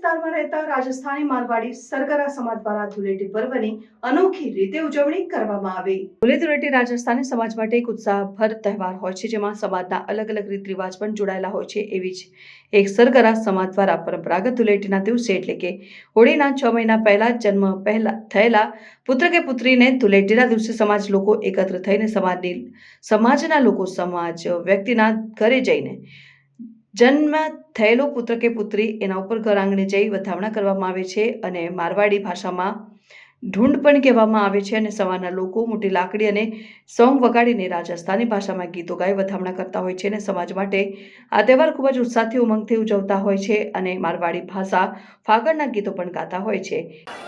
વિસ્તારમાં રહેતા રાજસ્થાની મારવાડી સરગરા સમાજ દ્વારા ધૂળેટી પર્વની અનોખી રીતે ઉજવણી કરવામાં આવી। ધૂળેટી રાજસ્થાની સમાજ માટે એક ઉત્સાહભર તહેવાર હોય છે, જેમાં સમાજના અલગ અલગ રીત રિવાજ પણ જોડાયેલા હોય છે। એવી જ એક સરગરા સમાજ દ્વારા પરંપરાગત ધૂળેટીના દિવસે એટલે કે હોળીના 6 મહિના પહેલા જન્મ થયેલા પુત્ર કે પુત્રીને ધૂળેટીના દિવસે સમાજ લોકો એકત્ર થઈને સમાજના લોકો સમાજ વ્યક્તિના ઘરે જઈને જન્મ થયેલો પુત્ર કે પુત્રી એના ઉપર ઘર આંગણે જઈ વધામણા કરવામાં આવે છે અને મારવાડી ભાષામાં ઢૂંઢ પણ કહેવામાં આવે છે અને સવારના લોકો મોટી લાકડી અને સોંગ વગાડીને રાજસ્થાની ભાષામાં ગીતો ગાઈ વધામણા કરતા હોય છે અને સમાજ માટે આ તહેવાર ખૂબ જ ઉત્સાહથી ઉમંગથી ઉજવતા હોય છે અને મારવાડી ભાષા ફાગણના ગીતો પણ ગાતા હોય છે।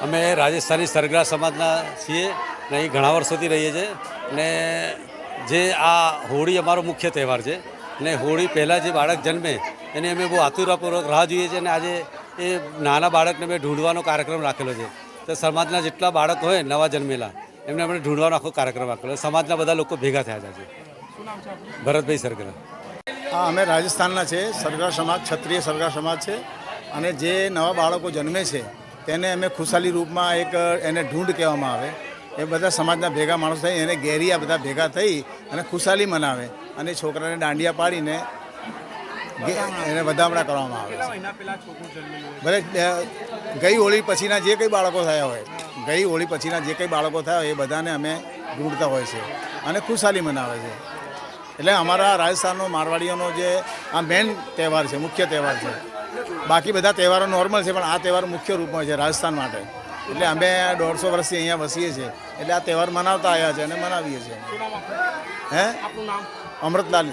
અમે રાજસ્થાની સરગરા સમાજના છીએ ને અહીં ઘણા વર્ષોથી રહીએ છીએ ને જે આ હોળી અમારો મુખ્ય તહેવાર છે ને હોળી પહેલાં જે બાળક જન્મે એની અમે બહુ આતુરતાપૂર્વક રાહ જોઈએ છીએ અને આજે એ નાના બાળકને મેં ઢૂંઢવાનો કાર્યક્રમ રાખેલો છે। તો સમાજના જેટલા બાળક હોય નવા જન્મેલા એમને આપણે ઢૂંઢવાનો આખો કાર્યક્રમ રાખેલો। સમાજના બધા લોકો ભેગા થયા છે। ભરતભાઈ સરગરા। હા, અમે રાજસ્થાનના છે। સરગરા સમાજ ક્ષત્રિય સરગરા સમાજ છે અને જે નવા બાળકો જન્મે છે તેને અમે ખુશાલી રૂપમાં એને ઢૂંઢ કહેવામાં આવે। એ બધા સમાજના ભેગા માણસો થઈ એને ગેરિયા બધા ભેગા થઈ અને ખુશાલી મનાવે અને છોકરાને દાંડિયા પાડીને એને વધામણા કરવામાં આવે છે। ભલે ગઈ હોળી પછીના જે કંઈ બાળકો થયા હોય એ બધાને અમે ઢૂંઢતા હોય છે અને ખુશાલી મનાવે છે। એટલે અમારા રાજસ્થાનનો મારવાડીઓનો જે આ મેન તહેવાર છે, મુખ્ય તહેવાર છે। બાકી બધા તહેવારો નોર્મલ છે, પણ આ તહેવાર મુખ્ય રૂપમાં છે રાજસ્થાન માટે। એટલે અમે 150 વર્ષથી અહીંયા વસીએ છીએ એટલે આ તહેવાર મનાવતા આવ્યા છે અને મનાવીએ છીએ। હે અમૃતલાલ।